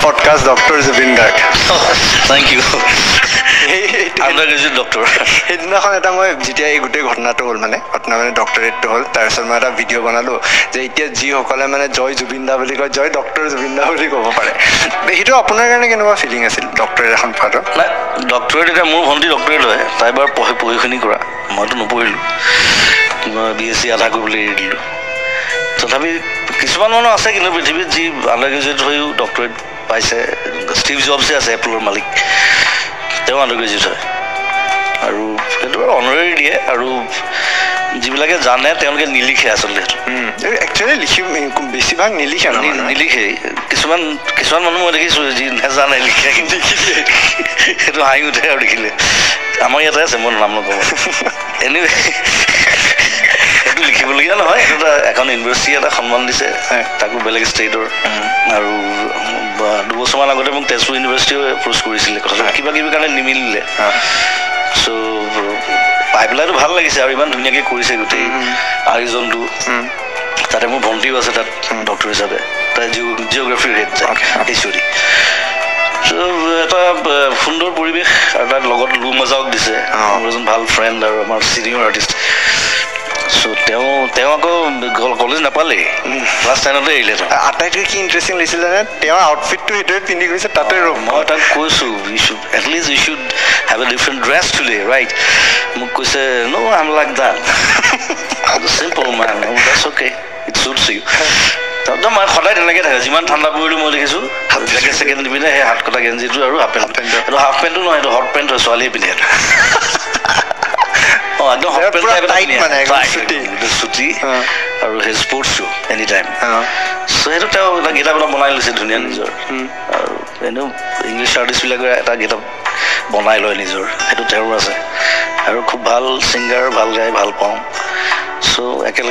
podcast Dr. Zubin Garg. Thank you. Undergraduate doctor. সেইদিনাখন এটা মই যেতিয়া এই গোটেই ঘটনাটো হ'ল মানে ঘটনা মানে ডক্টৰেটটো হ'ল তাৰপিছত মই এটা ভিডিঅ' বনালোঁ যে এতিয়া যিসকলে মানে জয় জুবিন দা বুলি কয় জয় ডক্টৰ জুবিন দা বুলি ক'ব পাৰে সেইটো আপোনাৰ কাৰণে কেনেকুৱা ফিলিং আছিল ডক্টৰেট এখন পোৱাটো নাই ডক্টৰেট এতিয়া মোৰ ভণ্টি ডক্টৰেট হয় তাই এবাৰ পঢ়ি শুনি কৰা মইতো নপঢ়িলোঁ মই BSc আধা কৰিবলৈ এৰি দিলোঁ তথাপি কিছুমান মানুহ আছে কিন্তু পৃথিৱীত যি আণ্ডাৰগ্ৰেজুৱেট হৈও ডক্টৰেট পাইছে ষ্টিভ জবছে আছে এপলৰ মালিক তেওঁ আণ্ডাৰগ্ৰেজুৱেট হয় আৰু সেইটো অনাৰাৰী দিয়ে আৰু যিবিলাকে জানে তেওঁলোকে নিলিখে আচলতে একচুৱেলি লিখি বেছিভাগ নিলিখে নিলিখে কিছুমান মানুহ মই দেখিছোঁ যি নেজানে লিখে কিন্তু সেইটো হাঁহি উঠে আৰু দেখিলে আমাৰ ইয়াতে আছে মোৰ নাম নকওঁ এনিৱে সেইটো লিখিবলগীয়া নহয় সেইটো এখন ইউনিভাৰ্চিটি এটা সন্মান দিছে তাকো বেলেগ ষ্টেটৰ আৰু 2 বছৰমান আগতে মোক তেজপুৰ ইউনিভাৰ্চিটিও এপ্ৰ'চ কৰিছিলে কথাটো কিবা কিবি কাৰণে নিমিলিলে চ' পাই পেলাইতো ভাল লাগিছে আৰু ইমান ধুনীয়াকৈ কৰিছে গোটেই আয়োজনটো তাতে মোৰ ভণ্টিও আছে তাত ডক্টৰ হিচাপে তাই জিঅ'গ্ৰাফিৰ হেড ঈশ্বৰী চ' এটা সুন্দৰ পৰিৱেশ আৰু তাত লগত লু মজাওক দিছে মোৰ এজন ভাল ফ্ৰেণ্ড আৰু আমাৰ চিনিয়ৰ আৰ্টিষ্ট চ' তেওঁ আকৌ কলেজ নাপালেই ক্লাছ 10তে এৰিলে আটাইতকৈ কি ইণ্টাৰেষ্টিং লাগিছিলে নে তেওঁৰ আউটফিটটো সেইটোৱে পিন্ধি গৈছে তাতে মই তাক কৈছোঁ at least you should have a different dress today right মোক কৈছে ন I am like that simple man that's okay it suits you তাৰপিছত মই সদায় তেনেকৈ থাকে যিমান ঠাণ্ডা পৰিলোঁ মই দেখিছোঁ জেকেট চেকেট নিপিন্ধে সেই হাত কটা গেঞ্জিটো আৰু হাফ পেণ্ট এইটো হাফ পেণ্টটো নহয় এইটো হট পেণ্ট হয় ছোৱালীয়ে পিন্ধে ছুটি আৰু সেই স্পৰ্টছ শ্বু এনি টাইম চ' সেইটো তেওঁ এটা গেটআপ এটা বনাই লৈছে ধুনীয়া নিজৰ আৰু এনেও ইংলিছ আৰ্টিষ্টবিলাকে এটা গেটআপ বনাই লয় নিজৰ সেইটো তেওঁৰ আছে আৰু খুব ভাল ছিংগাৰ ভাল গাই ভাল পাওঁ চ' একেলগে